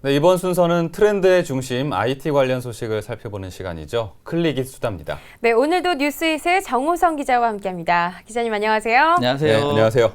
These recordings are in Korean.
네, 이번 순서는 트렌드의 중심 IT 관련 소식을 살펴보는 시간이죠. 클릭잇 수다입니다. 네, 오늘도 뉴스잇의 정호성 기자와 함께합니다. 기자님 안녕하세요. 안녕하세요. 네, 안녕하세요.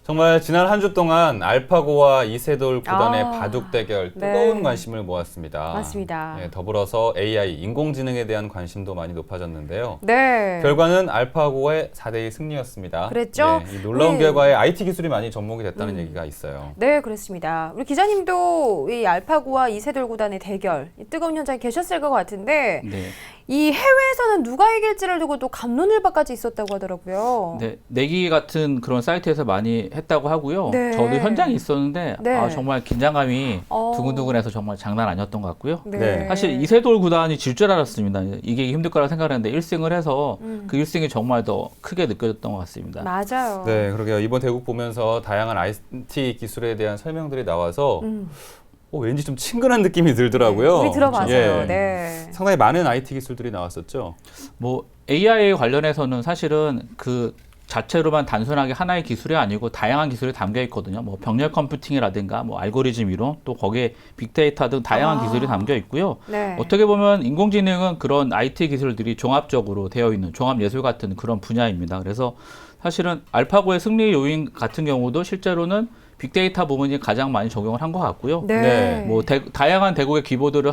정말 지난 한 주 동안 알파고와 이세돌 구단의 바둑 대결 뜨거운 네. 관심을 모았습니다. 맞습니다. 네, 더불어서 AI, 인공지능에 대한 관심도 많이 높아졌는데요. 네. 결과는 알파고의 4대2 승리였습니다. 그랬죠? 이 놀라운 네. 결과에 IT 기술이 많이 접목이 됐다는 얘기가 있어요. 네, 그렇습니다. 우리 기자님도 이 알파고와 이세돌 구단의 대결, 이 뜨거운 현장에 계셨을 것 같은데 네. 이 해외에서는 누가 이길지를 두고 또 갑론을박까지 있었다고 하더라고요. 네, 내기 같은 그런 사이트에서 많이 했다고 하고요. 네. 저도 현장에 있었는데 네. 정말 긴장감이 어. 두근두근해서 정말 장난 아니었던 것 같고요. 네. 사실 이세돌 구단이 질 줄 알았습니다. 이기기 힘들 거라 생각했는데 1승을 해서 그 1승이 정말 더 크게 느껴졌던 것 같습니다. 맞아요. 네, 그러게요. 이번 대국 보면서 다양한 IT 기술에 대한 설명들이 나와서 왠지 좀 친근한 느낌이 들더라고요. 우리 들어봐서요. 예. 네. 상당히 많은 IT 기술들이 나왔었죠. 뭐 AI 관련해서는 사실은 그 자체로만 단순하게 하나의 기술이 아니고 다양한 기술이 담겨 있거든요. 뭐 병렬 컴퓨팅이라든가 뭐 알고리즘 이론, 또 거기에 빅데이터 등 다양한 기술이 담겨 있고요. 네. 어떻게 보면 인공지능은 그런 IT 기술들이 종합적으로 되어 있는 종합예술 같은 그런 분야입니다. 그래서 사실은 알파고의 승리 요인 같은 경우도 실제로는 빅데이터 부분이 가장 많이 적용을 한 것 같고요. 네. 네. 뭐 다양한 대국의 키보드를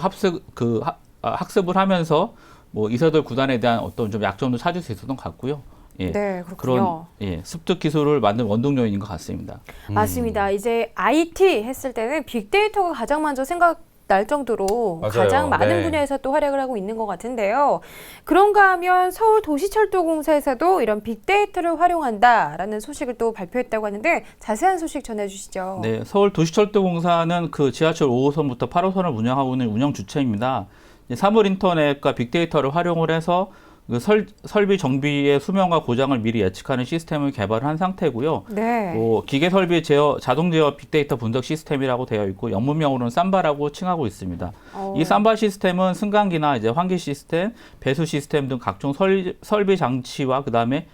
학습을 하면서 뭐 이세돌 구단에 대한 어떤 좀 약점도 찾을 수 있었던 것 같고요. 예. 네, 그런 그렇군요. 습득 기술을 만든 원동 요인인 것 같습니다. 맞습니다. 이제 IT 했을 때는 빅데이터가 가장 먼저 생각날 정도로 맞아요. 가장 많은 네. 분야에서 또 활약을 하고 있는 것 같은데요. 그런가 하면 서울도시철도공사에서도 이런 빅데이터를 활용한다라는 소식을 또 발표했다고 하는데 자세한 소식 전해주시죠. 네, 서울도시철도공사는 그 지하철 5호선부터 8호선을 운영하고 있는 운영 주체입니다. 사물인터넷과 빅데이터를 활용을 해서 그 설비 정비의 수명과 고장을 미리 예측하는 시스템을 개발한 상태고요. 네. 뭐 기계 설비 자동 제어 빅데이터 분석 시스템이라고 되어 있고 영문명으로는 삼바라고 칭하고 있습니다. 이 삼바 시스템은 승강기나 이제 환기 시스템, 배수 시스템 등 각종 설비 장치와 그다음에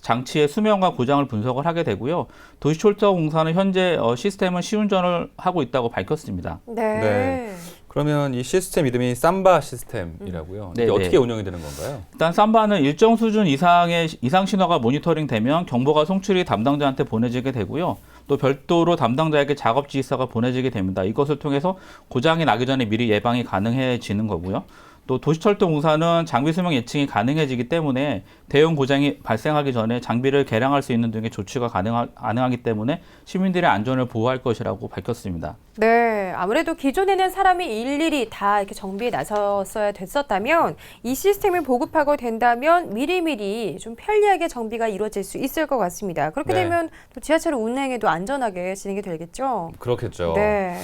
장치의 수명과 고장을 분석을 하게 되고요. 도시철도공사는 현재 시스템은 시운전을 하고 있다고 밝혔습니다. 네. 네. 그러면 이 시스템 이름이 삼바 시스템이라고요. 이게 네, 어떻게 네. 운영이 되는 건가요? 일단 삼바는 일정 수준 이상 신호가 모니터링 되면 경보가 송출이 담당자한테 보내지게 되고요. 또 별도로 담당자에게 작업 지시서가 보내지게 됩니다. 이것을 통해서 고장이 나기 전에 미리 예방이 가능해지는 거고요. 또 도시철도공사는 장비 수명 예측이 가능해지기 때문에 대형 고장이 발생하기 전에 장비를 개량할 수 있는 등의 조치가 가능하기 때문에 시민들의 안전을 보호할 것이라고 밝혔습니다. 네, 아무래도 기존에는 사람이 일일이 다 이렇게 정비에 나섰어야 됐었다면 이 시스템을 보급하고 된다면 미리미리 좀 편리하게 정비가 이루어질 수 있을 것 같습니다. 그렇게 네. 되면 또 지하철 운행에도 안전하게 진행이 되겠죠? 그렇겠죠. 네.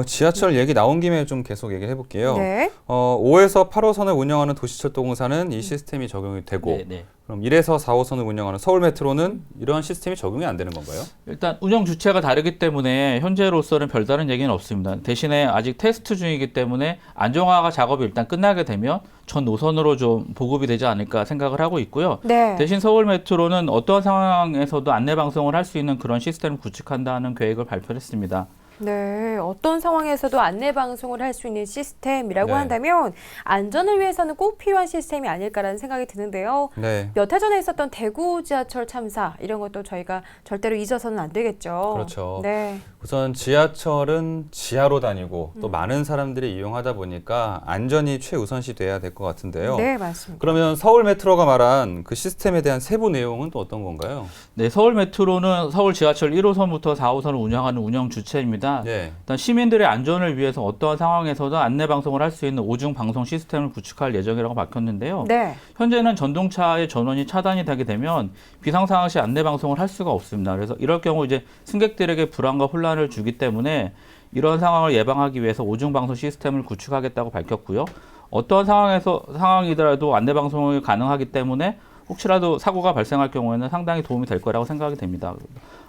지하철 얘기 나온 김에 좀 계속 얘기해 볼게요. 네. 5에서 8호선을 운영하는 도시철도공사는 이 시스템이 적용이 되고 네. 그럼 1에서 4호선을 운영하는 서울메트로는 이러한 시스템이 적용이 안 되는 건가요? 일단 운영 주체가 다르기 때문에 현재로서는 별다른 얘기는 없습니다. 대신에 아직 테스트 중이기 때문에 안정화 작업이 일단 끝나게 되면 전 노선으로 좀 보급이 되지 않을까 생각을 하고 있고요. 네. 대신 서울메트로는 어떠한 상황에서도 안내 방송을 할 수 있는 그런 시스템을 구축한다는 계획을 발표했습니다. 네, 어떤 상황에서도 안내 방송을 할 수 있는 시스템이라고 네. 한다면 안전을 위해서는 꼭 필요한 시스템이 아닐까라는 생각이 드는데요. 네. 몇 해 전에 있었던 대구 지하철 참사 이런 것도 저희가 절대로 잊어서는 안 되겠죠. 그렇죠. 네. 우선 지하철은 지하로 다니고 또 많은 사람들이 이용하다 보니까 안전이 최우선시 돼야 될 것 같은데요. 네, 맞습니다. 그러면 서울메트로가 말한 그 시스템에 대한 세부 내용은 또 어떤 건가요? 네, 서울메트로는 서울 지하철 1호선부터 4호선을 운영하는 운영 주체입니다. 네. 일단 시민들의 안전을 위해서 어떠한 상황에서도 안내 방송을 할 수 있는 오중 방송 시스템을 구축할 예정이라고 밝혔는데요. 네. 현재는 전동차의 전원이 차단이 되게 되면 비상 상황 시 안내 방송을 할 수가 없습니다. 그래서 이럴 경우 이제 승객들에게 불안과 혼란을 주기 때문에 이런 상황을 예방하기 위해서 오중 방송 시스템을 구축하겠다고 밝혔고요. 어떠한 상황이더라도 안내 방송이 가능하기 때문에 혹시라도 사고가 발생할 경우에는 상당히 도움이 될 거라고 생각이 됩니다.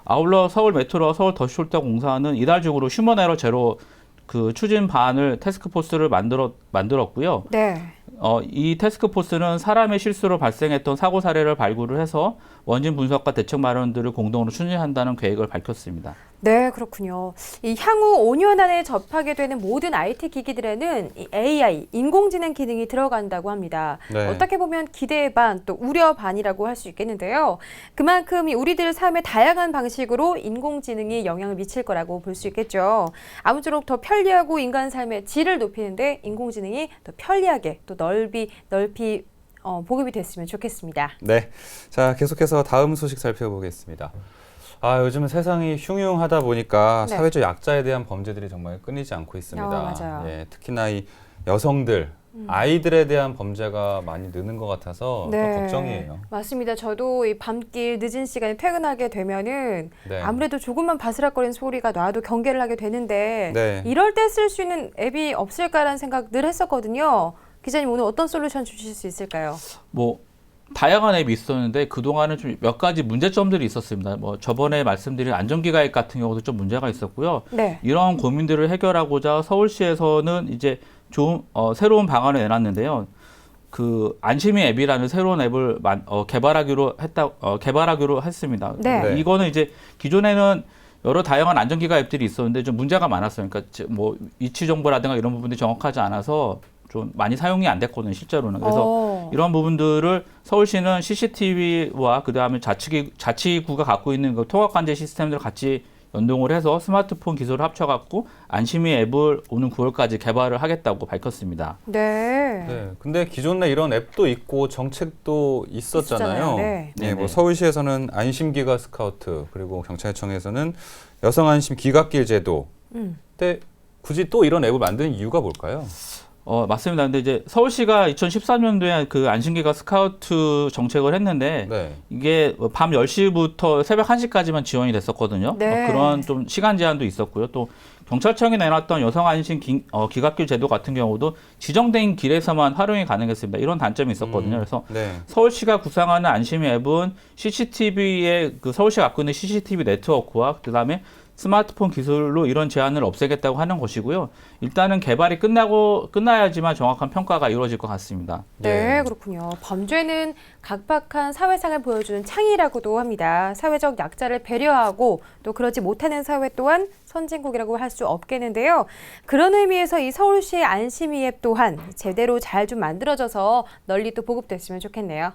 아울러 서울메트로와 서울도시철도공사는 이달 중으로 휴먼 에러 제로 그 추진 방안을 태스크포스를 만들었고요. 네. 이 태스크포스는 사람의 실수로 발생했던 사고 사례를 발굴을 해서 원진 분석과 대책 마련들을 공동으로 추진한다는 계획을 밝혔습니다. 네, 그렇군요. 이 향후 5년 안에 접하게 되는 모든 IT 기기들에는 이 AI, 인공지능 기능이 들어간다고 합니다. 네. 어떻게 보면 기대 반, 또 우려 반이라고 할 수 있겠는데요. 그만큼 이 우리들 삶의 다양한 방식으로 인공지능이 영향을 미칠 거라고 볼 수 있겠죠. 아무쪼록 더 편리하고 인간 삶의 질을 높이는데 인공지능이 더 편리하게 또 넓이 보급이 됐으면 좋겠습니다. 네. 자, 계속해서 다음 소식 살펴보겠습니다. 요즘은 세상이 흉흉하다 보니까 네. 사회적 약자에 대한 범죄들이 정말 끊이지 않고 있습니다. 맞아요. 예, 특히나 이 여성들, 아이들에 대한 범죄가 많이 느는 것 같아서 더 걱정이에요. 맞습니다. 저도 이 밤길 늦은 시간에 퇴근하게 되면은 네. 아무래도 조금만 바스락거리는 소리가 나도 경계를 하게 되는데 네. 이럴 때 쓸 수 있는 앱이 없을까라는 생각 늘 했었거든요. 기자님 오늘 어떤 솔루션 주실 수 있을까요? 뭐 다양한 앱이 있었는데 그동안은 좀 몇 가지 문제점들이 있었습니다. 뭐 저번에 말씀드린 안전기가 앱 같은 경우도 좀 문제가 있었고요. 네. 이런 고민들을 해결하고자 서울시에서는 이제 새로운 방안을 내놨는데요. 그 안심이 앱이라는 새로운 앱을 개발하기로 했습니다. 네. 이거는 이제 기존에는 여러 다양한 안전기가 앱들이 있었는데 좀 문제가 많았어요. 그러니까 뭐 위치 정보라든가 이런 부분들이 정확하지 않아서 좀 많이 사용이 안 됐거든요, 실제로는. 그래서 이런 부분들을 서울시는 CCTV와 그다음에 자치구가 갖고 있는 그 통합관제 시스템들을 같이 연동을 해서 스마트폰 기술을 합쳐갖고 안심이 앱을 오는 9월까지 개발을 하겠다고 밝혔습니다. 네. 네. 근데 기존에 이런 앱도 있고 정책도 있었잖아요. 네. 네, 뭐 네네. 서울시에서는 안심기가 스카우트, 그리고 경찰청에서는 여성 안심 귀갓길 제도. 근데 굳이 또 이런 앱을 만드는 이유가 뭘까요? 맞습니다. 근데 이제 서울시가 2013년도에 그 안심기가 스카우트 정책을 했는데 네. 이게 밤 10시부터 새벽 1시까지만 지원이 됐었거든요. 네. 그런 좀 시간 제한도 있었고요. 또 경찰청이 내놨던 여성 안심 귀갓길 제도 같은 경우도 지정된 길에서만 활용이 가능했습니다. 이런 단점이 있었거든요. 그래서 네. 서울시가 구상하는 안심 앱은 CCTV의 그 서울시가 갖고 있는 CCTV 네트워크와 그다음에 스마트폰 기술로 이런 제한을 없애겠다고 하는 것이고요. 일단은 개발이 끝나야지만 정확한 평가가 이루어질 것 같습니다. 네, 네. 그렇군요. 범죄는 각박한 사회상을 보여주는 창이라고도 합니다. 사회적 약자를 배려하고 또 그러지 못하는 사회 또한 선진국이라고 할 수 없겠는데요. 그런 의미에서 이 서울시의 안심이 앱 또한 제대로 잘 좀 만들어져서 널리 또 보급됐으면 좋겠네요.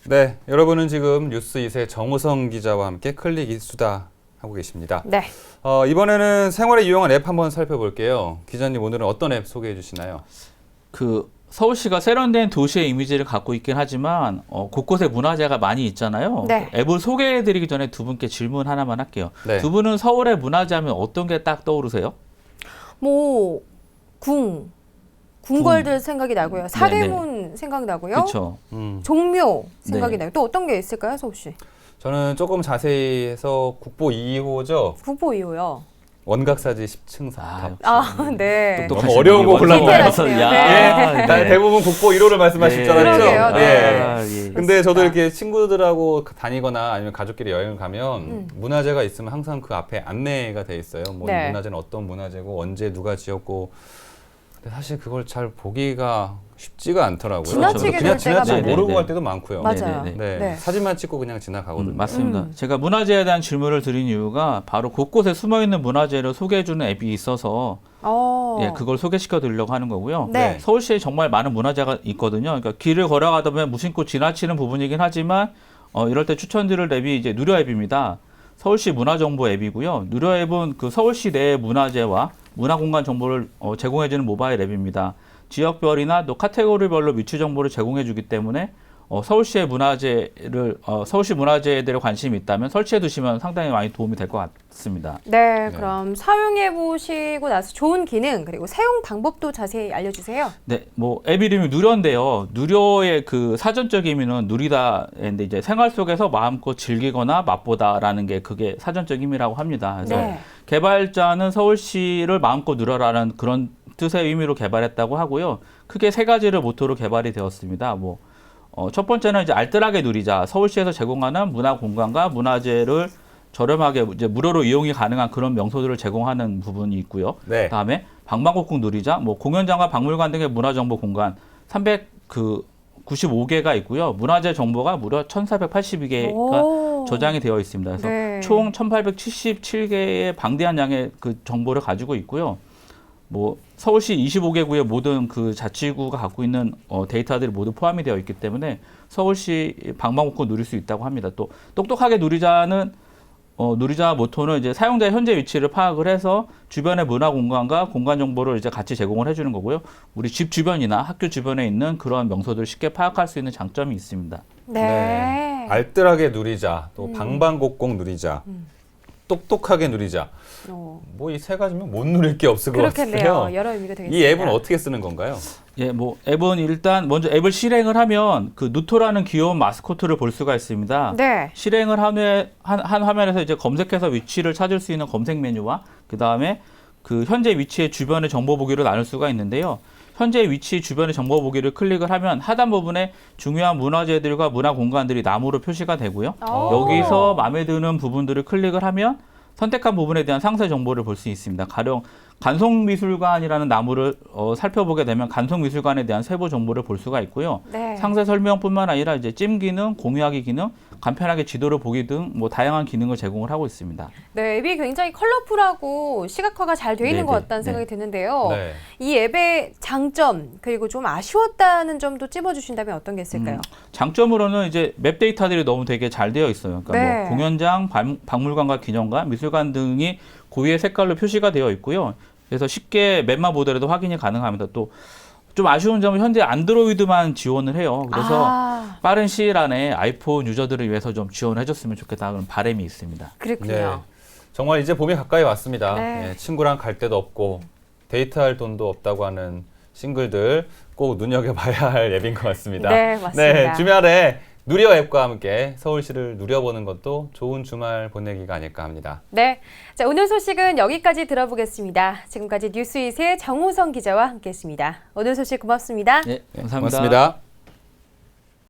네, 여러분은 지금 뉴스 2세 정우성 기자와 함께 클릭 이수다 하고 계십니다. 네. 이번에는 생활에 유용한 앱 한번 살펴볼게요. 기자님 오늘은 어떤 앱 소개해 주시나요? 그 서울시가 세련된 도시의 이미지를 갖고 있긴 하지만 곳곳에 문화재가 많이 있잖아요. 네. 앱을 소개해드리기 전에 두 분께 질문 하나만 할게요. 네. 두 분은 서울의 문화재 하면 어떤 게 딱 떠오르세요? 뭐 궁궐들 생각이 나고요. 사대문 생각나고요. 그렇죠. 종묘 생각이 네. 나요. 또 어떤 게 있을까요, 서울시? 저는 조금 자세히 해서 국보 2호죠. 국보 2호요. 원각사지 10층 사탑. 네. 너무 어려운 거 골랐나요? 네. 대부분 국보 1호를 말씀하실 줄 알았죠? 그러게요. 네. 예. 근데 저도 이렇게 친구들하고 다니거나 아니면 가족끼리 여행을 가면 문화재가 있으면 항상 그 앞에 안내가 돼 있어요. 뭐 네. 이 문화재는 어떤 문화재고 언제 누가 지었고. 근데 사실 그걸 잘 보기가 쉽지가 않더라고요. 지나치게 그냥 될 때가 지나치고 많아요. 모르고 네, 갈 네. 때도 많고요. 맞아요. 네, 네. 사진만 찍고 그냥 지나가거든요. 맞습니다. 제가 문화재에 대한 질문을 드린 이유가 바로 곳곳에 숨어있는 문화재를 소개해주는 앱이 있어서 그걸 소개시켜 드리려고 하는 거고요. 네. 서울시에 정말 많은 문화재가 있거든요. 그러니까 길을 걸어가다 보면 무심코 지나치는 부분이긴 하지만 이럴 때 추천드릴 앱이 이제 누려 앱입니다. 서울시 문화정보 앱이고요. 누려 앱은 그 서울시 내의 문화재와 문화공간 정보를 제공해주는 모바일 앱입니다. 지역별이나 또 카테고리별로 위치 정보를 제공해주기 때문에 서울시 문화재에 대해 관심이 있다면 설치해 두시면 상당히 많이 도움이 될 것 같습니다. 네, 그럼 사용해 보시고 나서 좋은 기능 그리고 사용 방법도 자세히 알려주세요. 네, 뭐 앱 이름이 누려인데요. 누려의 그 사전적 의미는 누리다인데 이제 생활 속에서 마음껏 즐기거나 맛보다라는 게 그게 사전적 의미라고 합니다. 그래서 네. 개발자는 서울시를 마음껏 누려라는 그런 뜻의 의미로 개발했다고 하고요. 크게 세 가지를 모토로 개발이 되었습니다. 첫 번째는 이제 알뜰하게 누리자. 서울시에서 제공하는 문화 공간과 문화재를 저렴하게 이제 무료로 이용이 가능한 그런 명소들을 제공하는 부분이 있고요. 네. 그다음에 방방곡곡 누리자, 뭐 공연장과 박물관 등의 문화정보 공간 395개가 있고요. 문화재 정보가 무려 1,482개가 오. 저장이 되어 있습니다. 그래서 네. 총 1,877개의 방대한 양의 그 정보를 가지고 있고요. 뭐 서울시 25개구의 모든 그 자치구가 갖고 있는 데이터들이 모두 포함이 되어 있기 때문에 서울시 방방곡곡 누릴 수 있다고 합니다. 또 똑똑하게 누리자는 누리자 모토는 이제 사용자의 현재 위치를 파악을 해서 주변의 문화 공간과 공간 정보를 이제 같이 제공을 해주는 거고요. 우리 집 주변이나 학교 주변에 있는 그런 명소들을 쉽게 파악할 수 있는 장점이 있습니다. 네. 알뜰하게 누리자, 또 방방곡곡 누리자, 똑똑하게 누리자. 뭐 이 세 가지면 못 누릴 게 없을 것 그렇겠네요. 같아요. 여러 의미가 되겠습니다. 이 앱은 어떻게 쓰는 건가요? 예, 뭐 앱은 일단 먼저 앱을 실행을 하면 그 누토라는 귀여운 마스코트를 볼 수가 있습니다. 네. 실행을 한 화면에서 이제 검색해서 위치를 찾을 수 있는 검색 메뉴와 그 다음에 그 현재 위치의 주변의 정보 보기를 나눌 수가 있는데요. 현재 위치 주변의 정보 보기를 클릭을 하면 하단 부분에 중요한 문화재들과 문화 공간들이 나무로 표시가 되고요. 오. 여기서 마음에 드는 부분들을 클릭을 하면 선택한 부분에 대한 상세 정보를 볼 수 있습니다. 가령 간송미술관이라는 나무를 살펴보게 되면 간송미술관에 대한 세부 정보를 볼 수가 있고요. 네. 상세 설명뿐만 아니라 이제 찜 기능, 공유하기 기능, 간편하게 지도를 보기 등 뭐 다양한 기능을 제공을 하고 있습니다. 네, 앱이 굉장히 컬러풀하고 시각화가 잘 돼 있는 네네. 것 같다는 생각이 네. 드는데요. 네. 이 앱의 장점 그리고 좀 아쉬웠다는 점도 찝어주신다면 어떤 게 있을까요? 장점으로는 이제 맵 데이터들이 너무 되게 잘 되어 있어요. 그러니까 네. 뭐 공연장, 박물관과 기념관, 미술관 등이 고유의 색깔로 표시가 되어 있고요. 그래서 쉽게 맵만 보더라도 확인이 가능합니다. 또 좀 아쉬운 점은 현재 안드로이드만 지원을 해요. 그래서 빠른 시일 안에 아이폰 유저들을 위해서 좀 지원을 해줬으면 좋겠다는 바람이 있습니다. 그렇군요. 네. 정말 이제 봄이 가까이 왔습니다. 네. 예, 친구랑 갈 데도 없고 데이트할 돈도 없다고 하는 싱글들 꼭 눈여겨봐야 할 앱인 것 같습니다. 네, 맞습니다. 네, 주말에 누리어 앱과 함께 서울시를 누려보는 것도 좋은 주말 보내기가 아닐까 합니다. 네, 자 오늘 소식은 여기까지 들어보겠습니다. 지금까지 뉴스잇의 정호성 기자와 함께했습니다. 오늘 소식 고맙습니다. 네, 감사합니다. 고맙습니다.